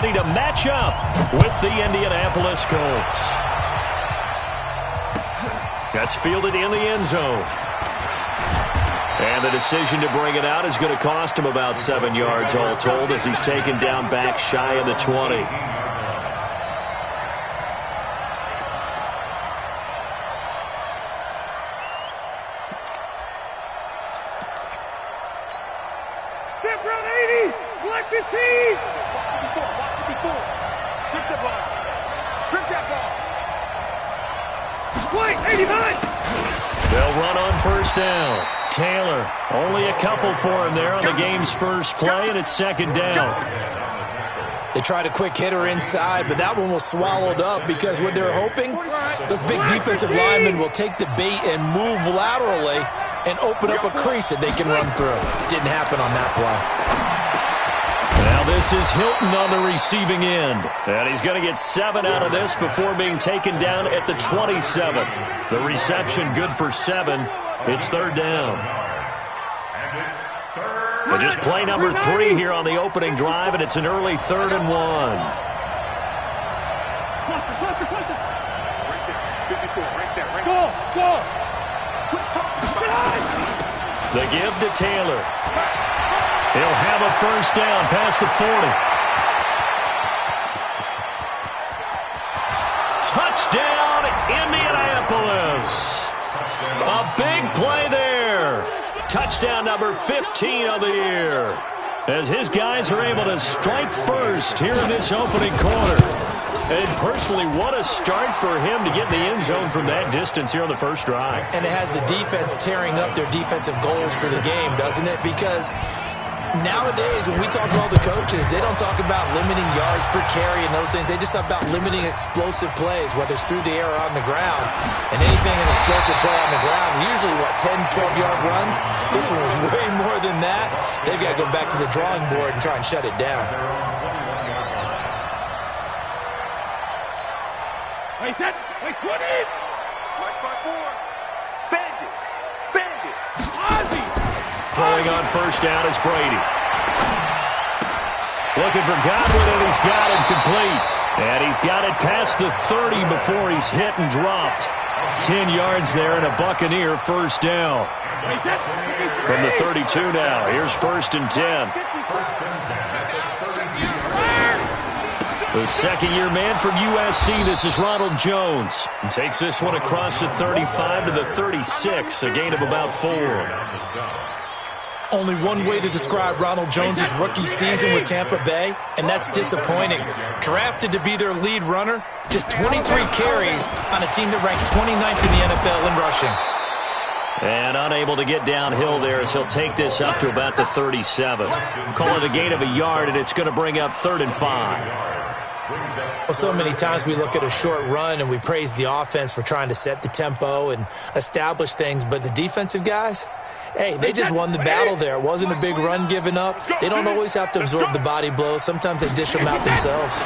To match up with the Indianapolis Colts. That's fielded in the end zone. And the decision to bring it out is going to cost him about 7 yards all told as he's taken down back shy of the 20. Step run 80, black 15. Strip the ball. Strip that ball. White, 89. They'll run on first down. Taylor, only a couple for him there on the game's first play, and it's second down. They tried a quick hitter inside, but that one was swallowed up because what they're hoping, those big defensive linemen will take the bait and move laterally and open up a crease that they can run through. Didn't happen on that play. Now this is Hilton on the receiving end. And he's going to get 7 out of this before being taken down at the 27. The reception good for 7. It's third down. And just play number 3 here on the opening drive, and it's an early 3rd and 1. The give to Taylor. He'll have a first down past the 40. Touchdown, Indianapolis. A big play there. Touchdown number 15 of the year. As his guys are able to strike first here in this opening quarter. And personally, what a start for him to get in the end zone from that distance here on the first drive. And it has the defense tearing up their defensive goals for the game, doesn't it? Because nowadays, when we talk to all the coaches, they don't talk about limiting yards per carry and those things. They just talk about limiting explosive plays, whether it's through the air or on the ground. And anything an explosive play on the ground, usually, 10, 12-yard runs? This one was way more than that. They've got to go back to the drawing board and try and shut it down. Wait, set. Wait, 20. White front 4. Bandit. Bandit. Ozzy. Throwing on first down is Brady. Looking for Godwin, and he's got him complete. And he's got it past the 30 before he's hit and dropped. 10 yards there and a Buccaneer first down. From the 32 now, here's 1st and 10. The second-year man from USC, this is Ronald Jones. And takes this one across the 35 to the 36, a gain of about 4. Only one way to describe Ronald Jones' rookie season with Tampa Bay, and that's disappointing. Drafted to be their lead runner, just 23 carries on a team that ranked 29th in the NFL in rushing. And unable to get downhill there as he'll take this up to about the 37. Call it a gain of a yard, and it's going to bring up 3rd and 5. Well, so many times we look at a short run and we praise the offense for trying to set the tempo and establish things, but the defensive guys, hey, they just won the battle there. It wasn't a big run given up. They don't always have to absorb the body blows. Sometimes they dish them out themselves.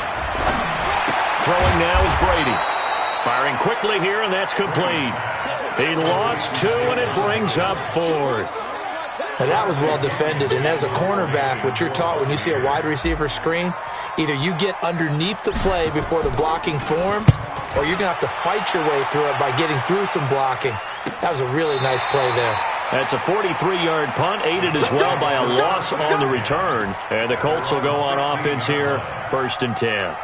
Throwing now is Brady. Firing quickly here, and that's complete. He lost 2, and it brings up 4th. Now, that was well defended, and as a cornerback, what you're taught when you see a wide receiver screen, either you get underneath the play before the blocking forms, or you're going to have to fight your way through it by getting through some blocking. That was a really nice play there. That's a 43-yard punt, aided as well by a loss on the return. And the Colts will go on offense here, 1st and 10.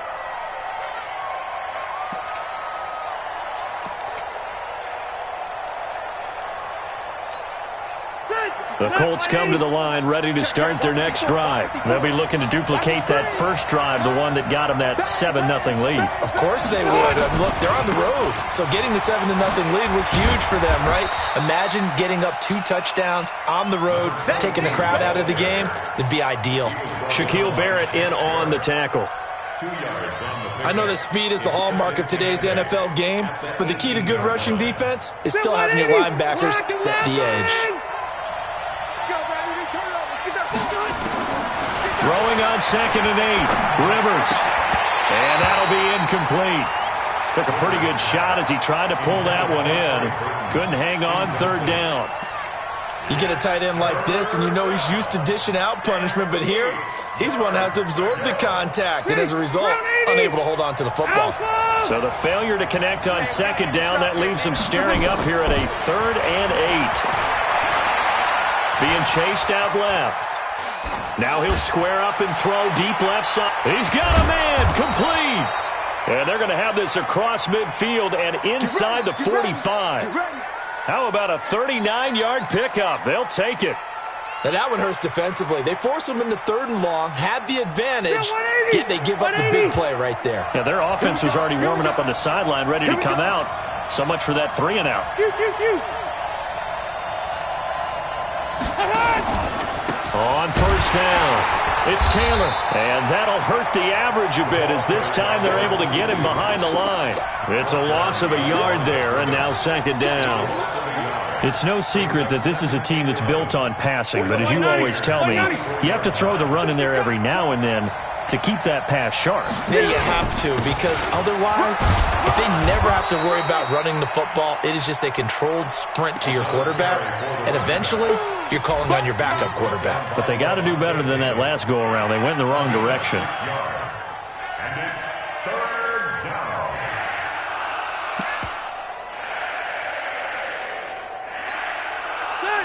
The Colts come to the line ready to start their next drive. They'll be looking to duplicate that first drive, the one that got them that 7-0 lead. Of course they would. Look, they're on the road, so getting the 7-0 lead was huge for them, right? Imagine getting up 2 touchdowns on the road, taking the crowd out of the game. It'd be ideal. Shaquille Barrett in on the tackle. I know that speed is the hallmark of today's NFL game, but the key to good rushing defense is still having your linebackers set the edge. Throwing on 2nd and 8, Rivers. And that'll be incomplete. Took a pretty good shot as he tried to pull that one in. Couldn't hang on 3rd down. You get a tight end like this, and you know he's used to dishing out punishment, but here, he's one that has to absorb the contact, and as a result, unable to hold on to the football. So the failure to connect on second down, that leaves him staring up here at a 3rd and 8. Being chased out left. Now he'll square up and throw deep left side. He's got a man, complete. And they're going to have this across midfield and inside the 45. How about a 39-yard pickup? They'll take it. Now that one hurts defensively. They force him into 3rd and long, had the advantage, yet they give up the big play right there. Yeah, their offense was already warming up on the sideline, ready to come out. So much for that 3 and out. On 1st down. It's Taylor, and that'll hurt the average a bit as this time they're able to get him behind the line. It's a loss of a yard there, and now 2nd down. It's no secret that this is a team that's built on passing, but as you always tell me, you have to throw the run in there every now and then to keep that pass sharp. Yeah, you have to, because otherwise, if they never have to worry about running the football, it is just a controlled sprint to your quarterback, and eventually, you're calling on your backup quarterback. But they got to do better than that last go-around. They went in the wrong direction.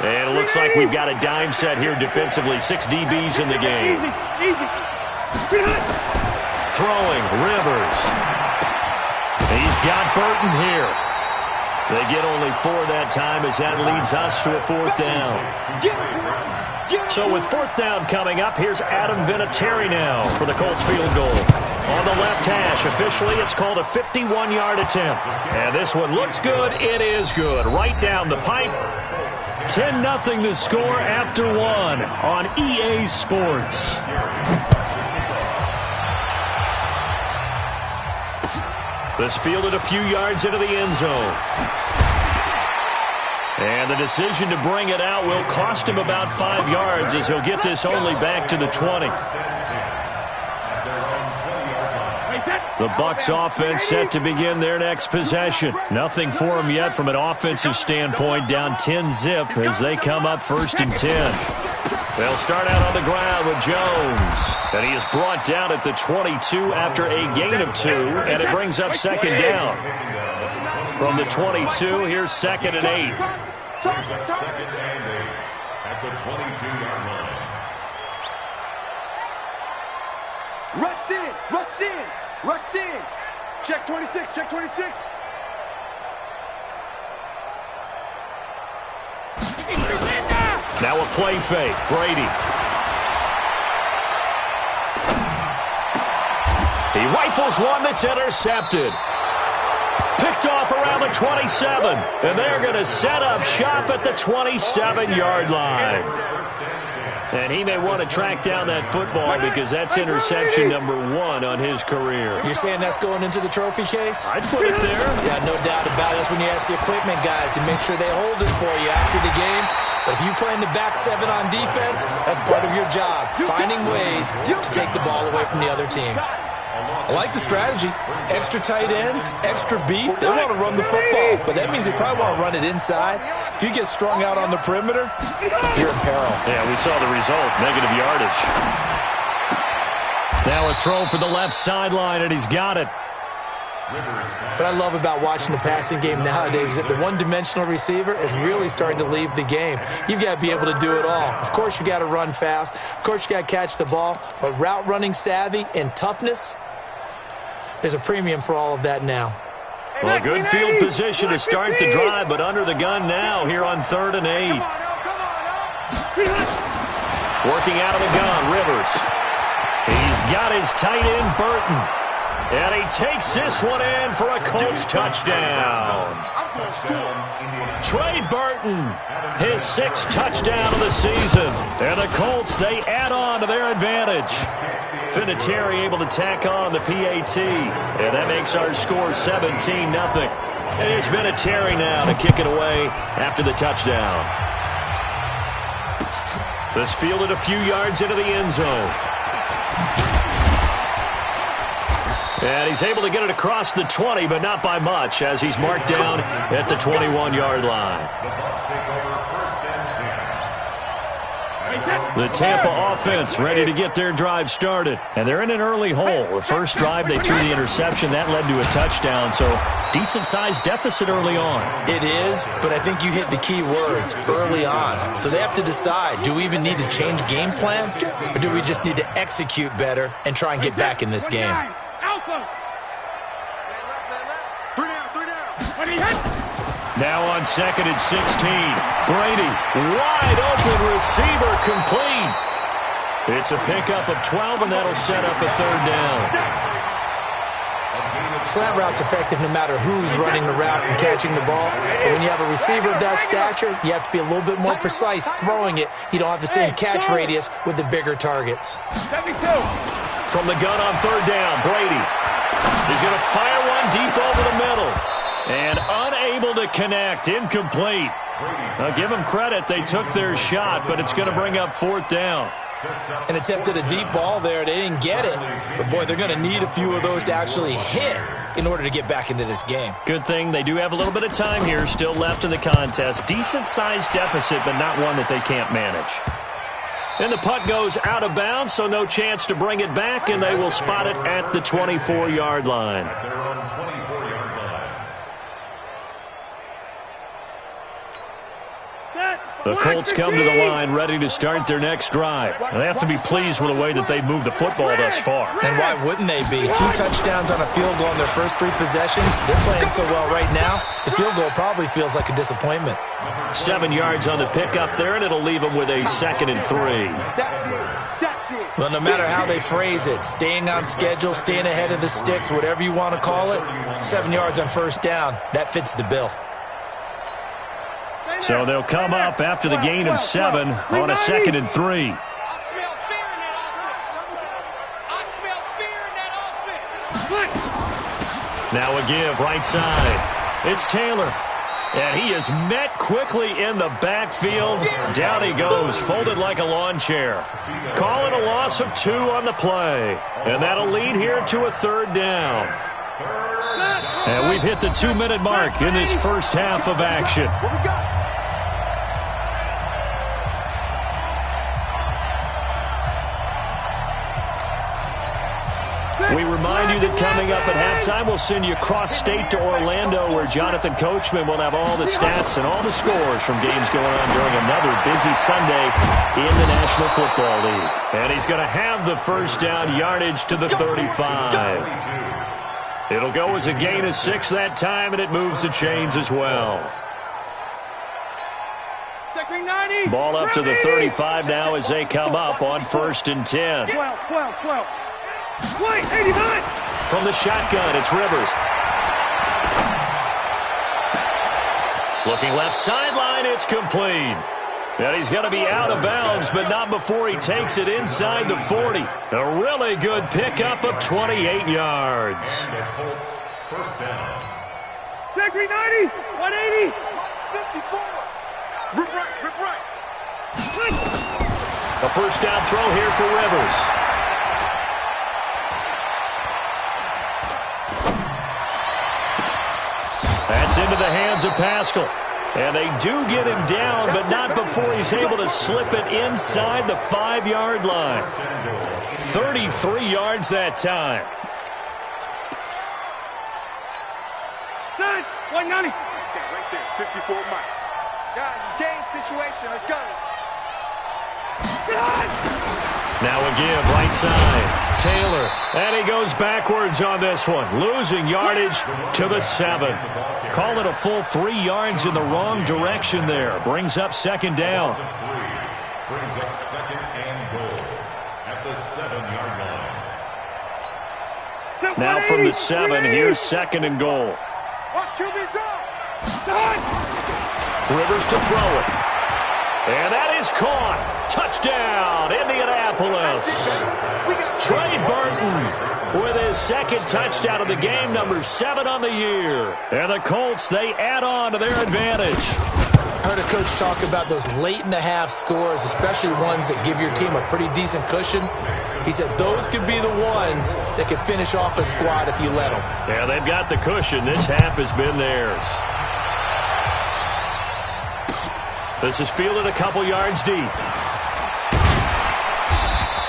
And it looks like we've got a dime set here defensively. 6 DBs in the game. Throwing, Rivers. He's got Burton here. They get only 4 that time as that leads us to a 4th down. So with 4th down coming up, here's Adam Vinatieri now for the Colts field goal. On the left hash, officially it's called a 51-yard attempt. And this one looks good. It is good. Right down the pipe. 10-0 the score after 1 on EA Sports. This fielded a few yards into the end zone. And the decision to bring it out will cost him about 5 yards as he'll get this only back to the 20. The Bucs offense set to begin their next possession. Nothing for them yet from an offensive standpoint, down 10-0 as they come up 1st and 10. They'll start out on the ground with Jones. And he is brought down at the 22 after a gain of 2, and it brings up 2nd down. From the 22, here's 2nd and 8. At the 22-yard line. Rush in, rush in, rush in. Check 26, check 26. Now a play fake. Brady. He rifles one that's intercepted. Picked off around the 27. And they're going to set up shop at the 27-yard line. And he may want to track down that football because that's interception number 1 on his career. You're saying that's going into the trophy case? I'd put it there. Yeah, no doubt about it. That's when you ask the equipment guys to make sure they hold it for you after the game. But if you play in the back 7 on defense, that's part of your job, finding ways to take the ball away from the other team. I like the strategy. Extra tight ends, extra beef. They want to run the football, but that means they probably want to run it inside. If you get strung out on the perimeter, you're in peril. Yeah, we saw the result, negative yardage. Now a throw for the left sideline, and he's got it. What I love about watching the passing game nowadays is that the one-dimensional receiver is really starting to leave the game. You've got to be able to do it all. Of course, you got to run fast. Of course, you got to catch the ball. But route running savvy and toughness, there's a premium for all of that now. Well, good field position to start the drive, but under the gun now here on 3rd and 8. Working out of the gun, Rivers. He's got his tight end, Burton. And he takes this one in for a Colts touchdown. Trey Burton, his 6th touchdown of the season. And the Colts, they add on to their advantage. Vinatieri able to tack on the PAT. And that makes our score 17-0. And it's Vinatieri now to kick it away after the touchdown. This fielded a few yards into the end zone. And he's able to get it across the 20, but not by much, as he's marked down at the 21-yard line. The Tampa offense ready to get their drive started. And they're in an early hole. The first drive, they threw the interception. That led to a touchdown, so decent-sized deficit early on. It is, but I think you hit the key words, early on. So they have to decide, do we even need to change game plan, or do we just need to execute better and try and get back in this game? Now on 2nd and 16. Brady, wide open receiver, complete. It's a pickup of 12, and that'll set up a 3rd down. Slant route's effective no matter who's running the route and catching the ball. But when you have a receiver of that stature, you have to be a little bit more precise throwing it. You don't have the same catch radius with the bigger targets. From the gun on 3rd down, Brady. He's going to fire one deep over the middle. And unable to connect, incomplete. I'll give them credit, they took their shot, but it's going to bring up 4th down. An attempt at a deep ball there, they didn't get it. But boy, they're going to need a few of those to actually hit in order to get back into this game. Good thing they do have a little bit of time here still left in the contest. Decent-sized deficit, but not one that they can't manage. And the punt goes out of bounds, so no chance to bring it back, and they will spot it at the 24-yard line. The Colts come to the line ready to start their next drive. And they have to be pleased with the way that they've moved the football thus far. And why wouldn't they be? 2 touchdowns on a field goal in their first 3 possessions. They're playing so well right now, the field goal probably feels like a disappointment. 7 yards on the pickup there, and it'll leave them with a 2nd and 3. Well, no matter how they phrase it, staying on schedule, staying ahead of the sticks, whatever you want to call it, 7 yards on 1st down, that fits the bill. So they'll come up after the gain of 7 on a 2nd and 3. Now a give right side. It's Taylor. And he is met quickly in the backfield. Down he goes, folded like a lawn chair. Call it a loss of 2 on the play. And that'll lead here to a 3rd down. And we've hit the 2-minute mark in this first half of action. We remind you that coming up at halftime, we'll send you cross-state to Orlando, where Jonathan Coachman will have all the stats and all the scores from games going on during another busy Sunday in the National Football League. And he's going to have the 1st down yardage to the 35. It'll go as a gain of 6 that time, and it moves the chains as well. Ball up to the 35 now as they come up on 1st and 10. 12. From the shotgun, it's Rivers. Looking left sideline, it's complete. And he's going to be out of bounds, but not before he takes it inside the 40. A really good pickup of 28 yards. First down. 90, 180. 54. Rip right. A 1st down throw here for Rivers. That's into the hands of Pascal. And they do get him down, but not before he's able to slip it inside the 5-yard line. 33 yards that time. 190. Right there, 54 miles. Guys, it's game situation. Let's go. Now a give, right side. Taylor. And he goes backwards on this one. Losing yardage to the 7. Call it a full 3 yards in the wrong direction there. Brings up 2nd down. Brings up 2nd and goal at the 7-yard line. Now from the 7, here's 2nd and goal. Rivers to throw it. And that is caught. Touchdown, Indianapolis. Trey Burton with his 2nd touchdown of the game, number 7 on the year. And the Colts, they add on to their advantage. I heard a coach talk about those late-in-the-half scores, especially ones that give your team a pretty decent cushion. He said those could be the ones that could finish off a squad if you let them. Yeah, they've got the cushion. This half has been theirs. This is fielded a couple yards deep.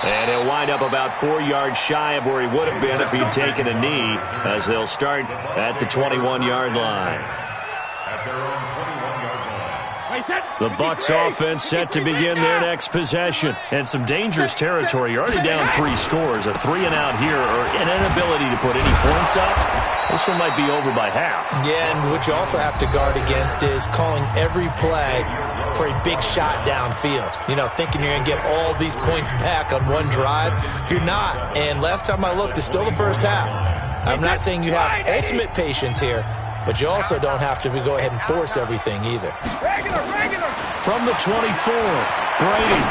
And he'll wind up about 4 yards shy of where he would have been if he'd taken a knee, as they'll start at the 21-yard line. At their own 21-yard line. The Bucs offense set to begin their next possession. And some dangerous territory. You're already down 3 scores. A 3-and-out here, or an inability to put any points up. This one might be over by half. Yeah, and what you also have to guard against is calling every play for a big shot downfield. You know, thinking you're going to get all these points back on one drive. You're not. And last time I looked, it's still the first half. I'm not saying you have ultimate patience here, but you also don't have to go ahead and force everything either. From the 24, Brady.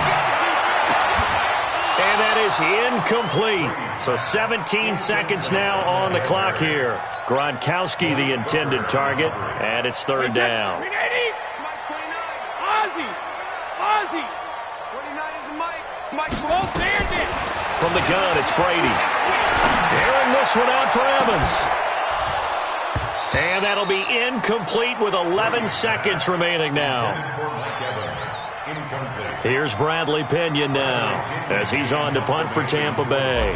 And that is incomplete. So 17 seconds now on the clock here. Gronkowski the intended target, and it's third down. Ozzy. 29 is Mike. From the gun, it's Brady. Airing this one out for Evans. And that'll be incomplete with 11 seconds remaining now. Here's Bradley Pinion now as he's on to punt for Tampa Bay.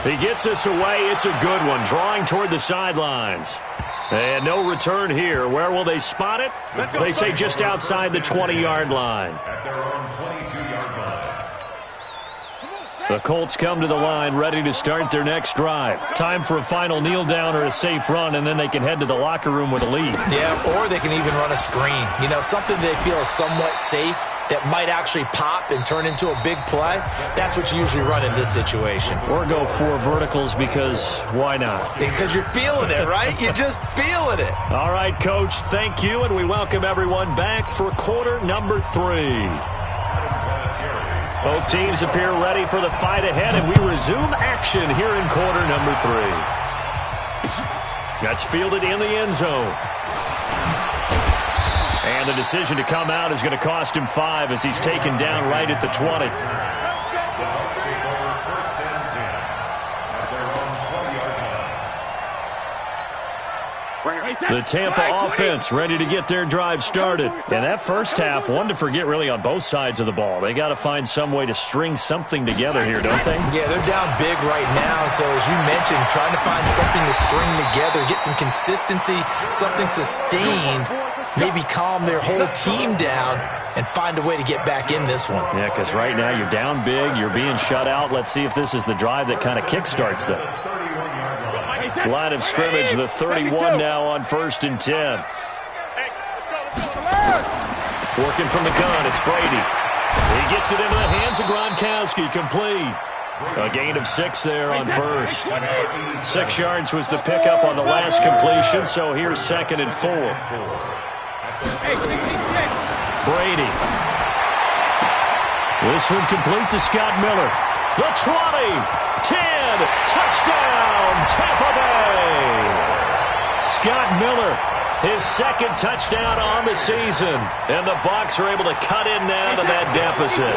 He gets this away. It's a good one, drawing toward the sidelines. And no return here. Where will they spot it? They say just outside the 20-yard line. At their own 22-yard line. The Colts come to the line ready to start their next drive. Time for a final kneel down or a safe run, and then they can head to the locker room with a lead. Yeah, or they can even run a screen. You know, something they feel is somewhat safe that might actually pop and turn into a big play. That's what you usually run in this situation. Or go 4 verticals because why not? Because you're feeling it, right? You're just feeling it. All right, Coach, thank you, and we welcome everyone back for quarter number 3. Both teams appear ready for the fight ahead, and we resume action here in quarter number 3. That's fielded in the end zone. And the decision to come out is going to cost him 5 as he's taken down right at the 20. The Tampa offense ready to get their drive started. And that first half, one to forget really on both sides of the ball. They got to find some way to string something together here, don't they? Yeah, they're down big right now. So as you mentioned, trying to find something to string together, get some consistency, something sustained, maybe calm their whole team down and find a way to get back in this one. Yeah, because right now you're down big, you're being shut out. Let's see if this is the drive that kind of kickstarts them. Line of scrimmage, the 31 now on 1st and 10. Working from the gun, it's Brady. He gets it into the hands of Gronkowski, complete. A gain of 6 there on first. 6 yards was the pickup on the last completion, so here's 2nd and 4. Brady. This one complete to Scott Miller. The 20. 10, touchdown, Tampa Bay. Scott Miller, his 2nd touchdown on the season. And the Bucs are able to cut in now to that deficit.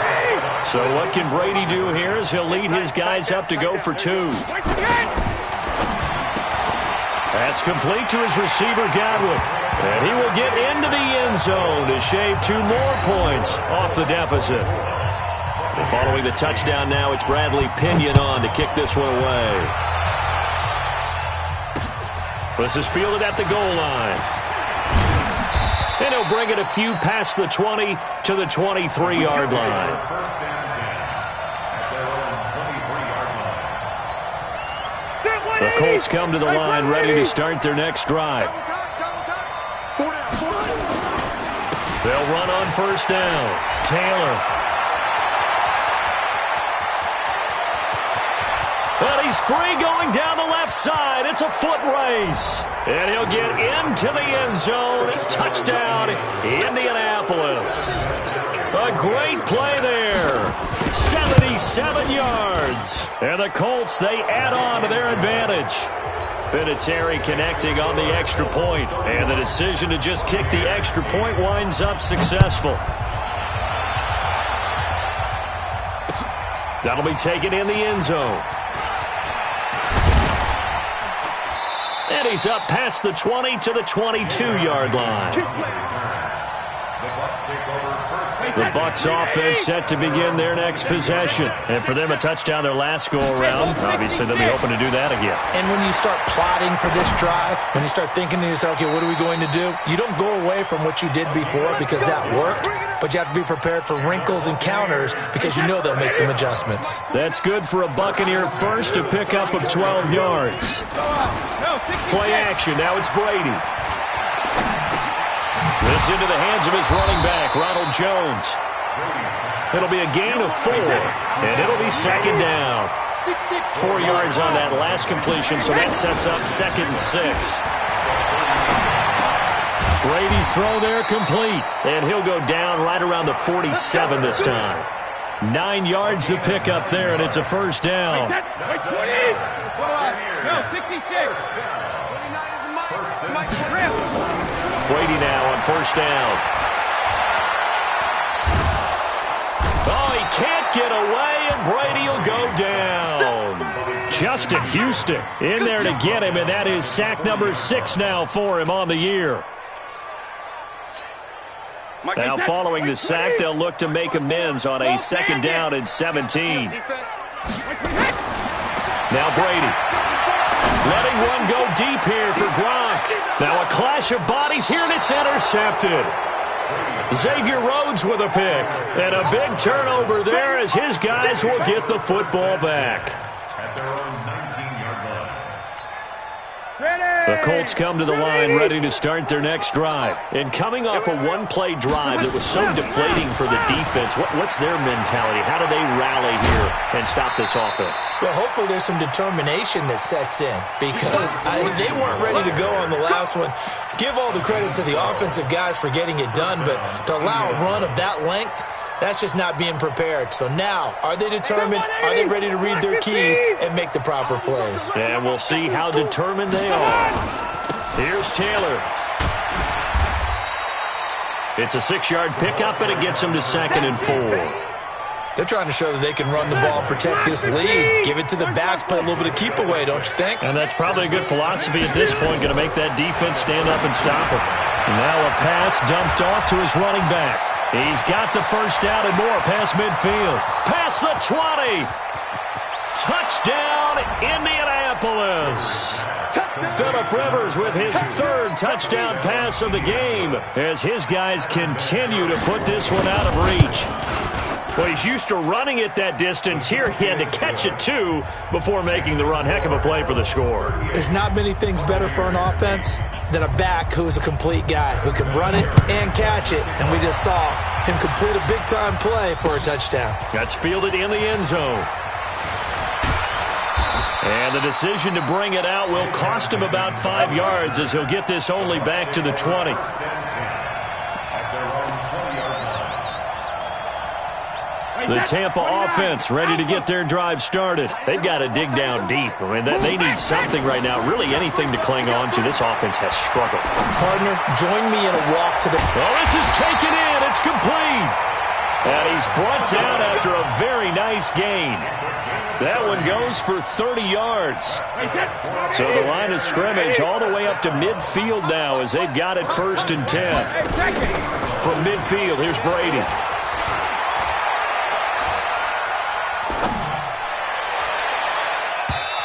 So what can Brady do here is he'll lead his guys up to go for 2. That's complete to his receiver, Godwin. And he will get into the end zone to shave 2 more points off the deficit. Following the touchdown now, it's Bradley Pinion on to kick this one away. This is fielded at the goal line. And he'll bring it a few past the 20 to the 23-yard line. The Colts come to the line ready to start their next drive. They'll run on 1st down. Taylor. But he's free going down the left side. It's a foot race. And he'll get into the end zone. Touchdown, Indianapolis. A great play there. 77 yards. And the Colts, they add on to their advantage. Vinatieri connecting on the extra point. And the decision to just kick the extra point winds up successful. That'll be taken in the end zone. And he's up past the 20 to the 22-yard line. The Bucs offense set to begin their next possession. And for them, a touchdown their last go-around. Obviously, they'll be hoping to do that again. And when you start plotting for this drive, when you start thinking to yourself, okay, what are we going to do? You don't go away from what you did before because that worked, but you have to be prepared for wrinkles and counters because you know they'll make some adjustments. That's good for a Buccaneer first, a pickup of 12 yards. Play action. Now it's Brady. This into the hands of his running back, Ronald Jones. It'll be a gain of 4, and it'll be second down. 4 yards on that last completion, so that sets up 2nd and 6. Brady's throw there complete, and he'll go down right around the 47 this time. 9 yards to pick up there, and it's a first down. Brady now on first down. Oh, he can't get away, and Brady will go down. Justin Houston in there to get him, and that is sack number 6 now for him on the year. Now following the sack, they'll look to make amends on a 2nd down and 17. Now Brady. Letting one go deep here for Gronk. Now a clash of bodies here, and it's intercepted. Xavier Rhodes with a pick. And a big turnover there as his guys will get the football back. At their own 19-yard line. The Colts come to the line ready to start their next drive. And coming off a one-play drive that was so deflating for the defense, what's their mentality? How do they rally here and stop this offense? Well, hopefully there's some determination that sets in because they weren't ready to go on the last one. Give all the credit to the offensive guys for getting it done, but to allow a run of that length, that's just not being prepared. So now, are they determined? Are they ready to read their keys and make the proper plays? And we'll see how determined they are. Here's Taylor. It's a 6-yard pickup, and it gets them to 2nd and 4. They're trying to show that they can run the ball, protect this lead, give it to the backs, play a little bit of keep away, don't you think? And that's probably a good philosophy at this point, going to make that defense stand up and stop him. And now a pass dumped off to his running back. He's got the first down and more past midfield. Past the 20. Touchdown, Indianapolis. Phillip Rivers with his 3rd touchdown pass of the game as his guys continue to put this one out of reach. Well, he's used to running it that distance. Here he had to catch it, too, before making the run. Heck of a play for the score. There's not many things better for an offense than a back who is a complete guy, who can run it and catch it. And we just saw him complete a big-time play for a touchdown. That's fielded in the end zone. And the decision to bring it out will cost him about 5 yards as he'll get this only back to the 20. The Tampa offense ready to get their drive started. They've got to dig down deep. I mean, they need something right now, really anything to cling on to. This offense has struggled. Partner, join me in a walk to the... Oh, this is taken in. It's complete. And he's brought down after a very nice gain. That one goes for 30 yards. So the line of scrimmage all the way up to midfield now as they've got it 1st and 10. From midfield, here's Brady.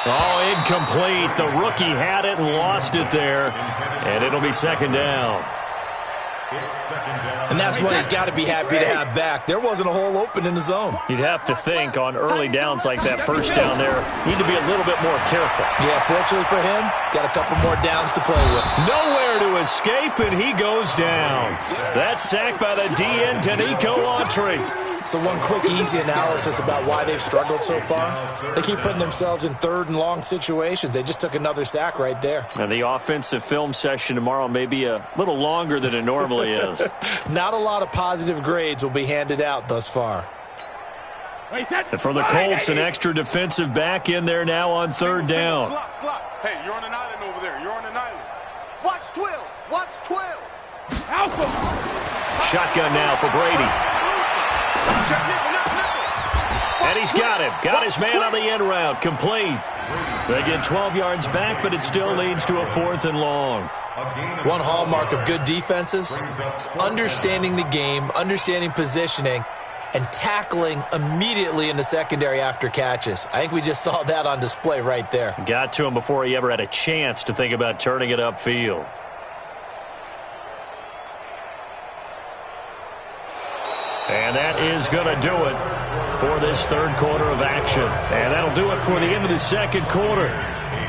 Oh, incomplete. The rookie had it and lost it there. And it'll be 2nd down. And that's what he's got to be happy to have back. There wasn't a hole open in the zone. You'd have to think on early downs like that, first down there, need to be a little bit more careful. Yeah, fortunately for him, got a couple more downs to play with. Nowhere to escape, and he goes down. That sack by the DN, Danico Autry. So one quick, easy analysis about why they've struggled so far. They keep putting themselves in 3rd and long situations. They just took another sack right there. And the offensive film session tomorrow may be a little longer than it normally is. Not a lot of positive grades will be handed out thus far. And for the Colts, an extra defensive back in there now on 3rd down. Hey, you're on an island over there. You're on an island. Watch 12. Watch 12. Alpha. Shotgun now for Brady. And he's got him. Got his man on the end route. Complete. They get 12 yards back, but it still leads to a 4th and long. One hallmark of good defenses is understanding the game, understanding positioning, and tackling immediately in the secondary after catches. I think we just saw that on display right there. Got to him before he ever had a chance to think about turning it upfield. And that is going to do it for this third quarter of action. And that'll do it for the end of the second quarter.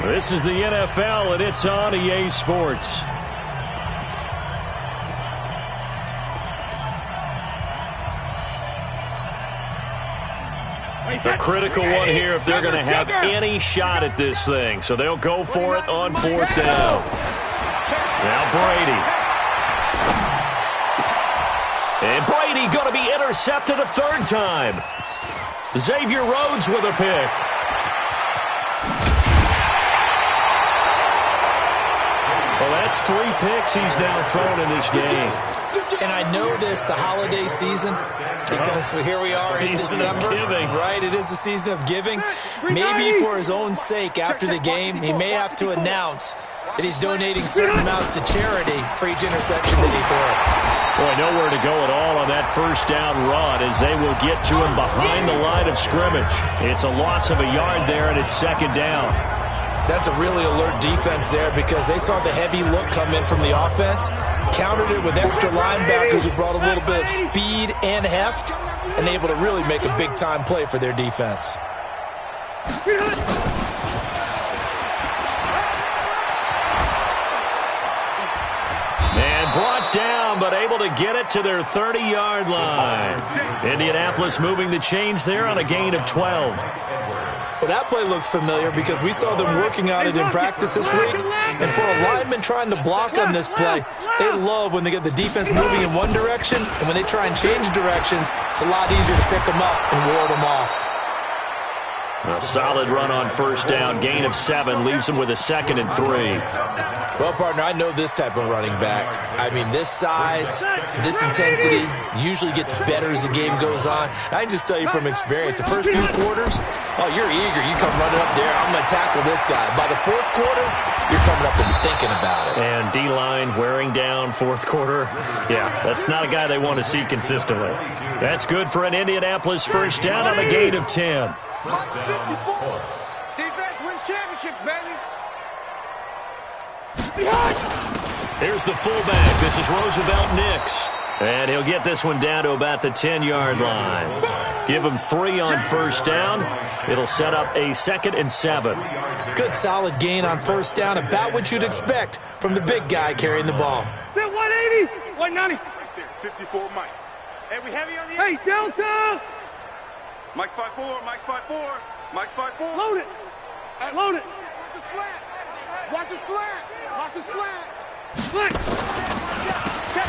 This is the NFL, and it's on EA Sports. A critical one here if they're going to have any shot at this thing. So they'll go for it on 4th down. Now Brady. And Brady going to be intercepted a 3rd time. Xavier Rhodes with a pick. Well, that's 3 picks he's now thrown in this game. And I know this, the holiday season, because here we are in December. Right, it is the season of giving. Maybe for his own sake after the game, he may have to announce that he's donating certain amounts to charity for each interception that he throws. Boy, nowhere to go at all on that 1st down run as they will get to him behind the line of scrimmage. It's a loss of a yard there, and it's 2nd down. That's a really alert defense there because they saw the heavy look come in from the offense, countered it with extra linebackers who brought a little bit of speed and heft, and able to really make a big-time play for their defense. And brought down, but able to get it to their 30-yard line. Indianapolis moving the chains there on a gain of 12. Well, that play looks familiar because we saw them working on it in practice this week. And for a lineman trying to block on this play, they love when they get the defense moving in one direction, and when they try and change directions, it's a lot easier to pick them up and ward them off. A solid run on 1st down, gain of 7, leaves them with a 2nd and 3. Well, partner, I know this type of running back. I mean, this size, this intensity usually gets better as the game goes on. I can just tell you from experience, the first few quarters, oh, you're eager. You come running up there, I'm going to tackle this guy. By the 4th quarter, you're coming up and thinking about it. And D-line wearing down 4th quarter. Yeah, that's not a guy they want to see consistently. That's good for an Indianapolis 1st down on a gain of 10. Defense wins championships, baby. Here's the fullback. This is Roosevelt Nix. And he'll get this one down to about the 10-yard line. Give him 3 on 1st down. It'll set up a 2nd and 7. Good solid gain on 1st down. About what you'd expect from the big guy carrying the ball. 180, 190. 54, Mike. Hey, we heavy on the end. Hey, Delta. Mike's 5'4", Mike's 5'4", Mike's 5'4". Load it. Load it. Watch his flat. Watch his flat. Watch his flat.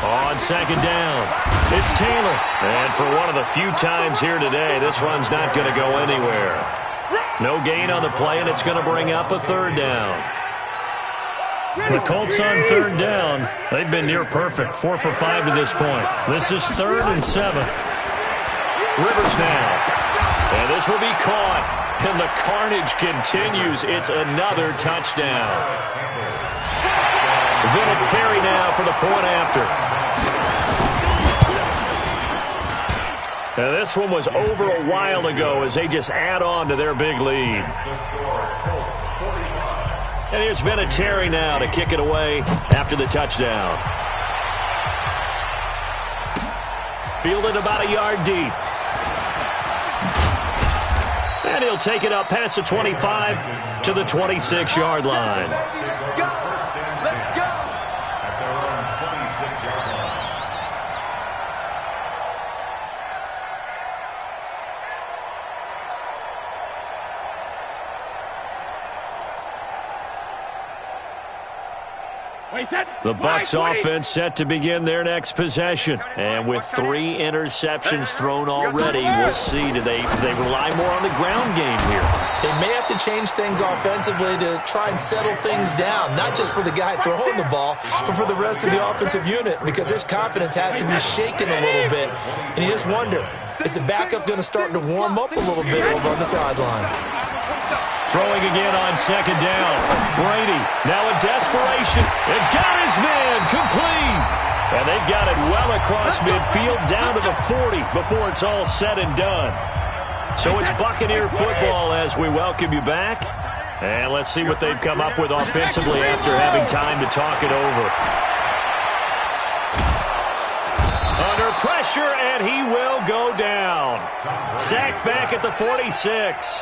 On 2nd down, it's Taylor. And for one of the few times here today, this run's not going to go anywhere. No gain on the play, and it's going to bring up a 3rd down. The Colts on 3rd down, they've been near perfect, 4 for 5 to this point. This is 3rd and 7. Rivers now. And this will be caught. And the carnage continues. It's another touchdown. Vinatieri now for the point after. Now this one was over a while ago as they just add on to their big lead. And here's Vinatieri now to kick it away after the touchdown. Fielded about a yard deep. And he'll take it up past the 25 to the 26-yard line. The Bucs offense set to begin their next possession. And with 3 interceptions thrown already, we'll see. Do they rely more on the ground game here? They may have to change things offensively to try and settle things down, not just for the guy throwing the ball, but for the rest of the offensive unit, because their confidence has to be shaken a little bit. And you just wonder, Is the backup going to start to warm up a little bit over on the sideline? Throwing again on second down. Brady now in desperation. And got his man complete. And they've got it well across midfield down to the 40 before it's all said and done. So it's Buccaneer football as we welcome you back. And let's see what they've come up with offensively after having time to talk it over. Under pressure, and he will go down. Sacked back at the 46.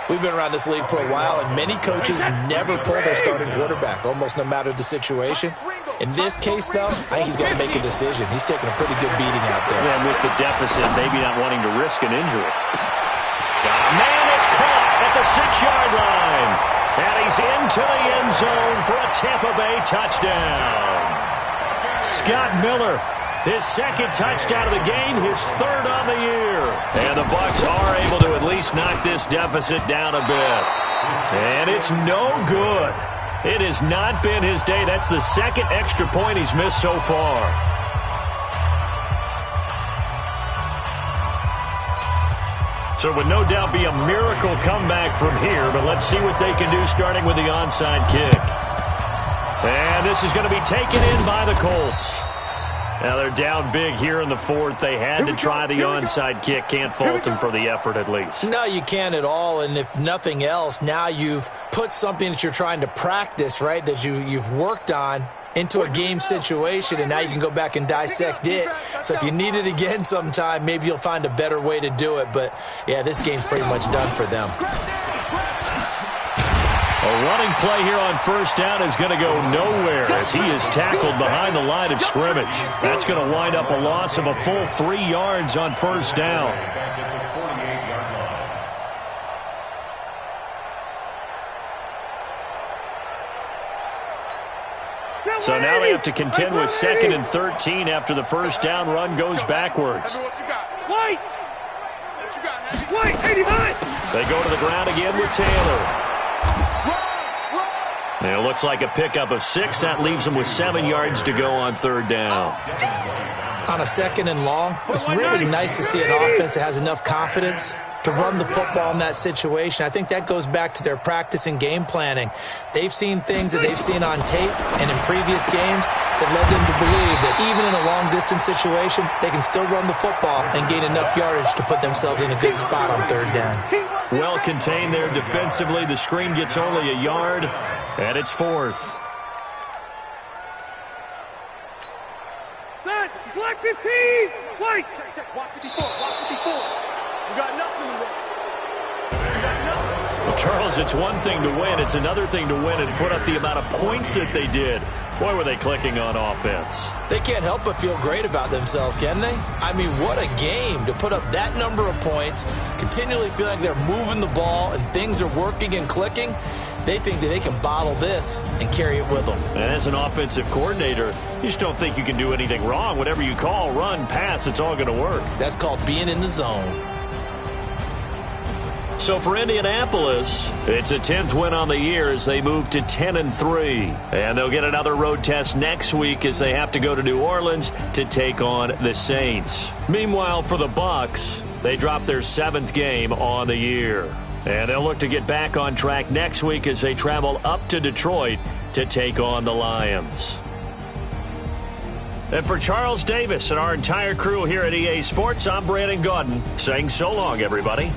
We've been around this league for a while, and many coaches never pull their starting quarterback, almost no matter the situation. In this case, though, I think he's going to make a decision. He's taking a pretty good beating out there. And with the deficit, maybe not wanting to risk an injury. Man, it's caught at the 6-yard line. And he's into the end zone for a Tampa Bay touchdown. Scott Miller, his second touchdown of the game, his third on the year. And the Bucs are able to at least knock this deficit down a bit. And it's no good. It has not been his day. That's the second extra point he's missed so far. So it would no doubt be a miracle comeback from here, but let's see what they can do starting with the onside kick. And this is going to be taken in by the Colts. Now they're down big here in the fourth. They had to try the onside kick. Can't fault them for the effort at least. No, you can't at all. And if nothing else, now you've put something that you're trying to practice, right, that you've worked on into a game situation, and now you can go back and dissect it. So if you need it again sometime, maybe you'll find a better way to do it. But, yeah, this game's pretty much done for them. A running play here on first down is going to go nowhere as he is tackled behind the line of scrimmage. That's going to wind up a loss of a full 3 yards on first down. So now they have to contend with 2nd and 13 after the first down run goes backwards. White, 89. They go to the ground again with Taylor. And it looks like a pickup of 6. That leaves them with 7 yards to go on third down. On a 2nd and long, it's really nice to see an offense that has enough confidence to run the football in that situation. I think that goes back to their practice and game planning. They've seen things that they've seen on tape and in previous games that led them to believe that even in a long-distance situation, they can still run the football and gain enough yardage to put themselves in a good spot on third down. Well contained there defensively. The screen gets only a yard, and it's 4th. Black 15, white. Check. Watch 54. You got nothing to win. Well, Charles, it's one thing to win. It's another thing to win and put up the amount of points that they did. Boy, were they clicking on offense. They can't help but feel great about themselves, can they? I mean, what a game to put up that number of points, continually feel like they're moving the ball and things are working and clicking. They think that they can bottle this and carry it with them. And as an offensive coordinator, you just don't think you can do anything wrong. Whatever you call, run, pass, it's all going to work. That's called being in the zone. So for Indianapolis, it's a 10th win on the year as they move to 10-3. And they'll get another road test next week as they have to go to New Orleans to take on the Saints. Meanwhile, for the Bucs, they drop their 7th game on the year. And they'll look to get back on track next week as they travel up to Detroit to take on the Lions. And for Charles Davis and our entire crew here at EA Sports, I'm Brandon Gaudin saying so long, everybody.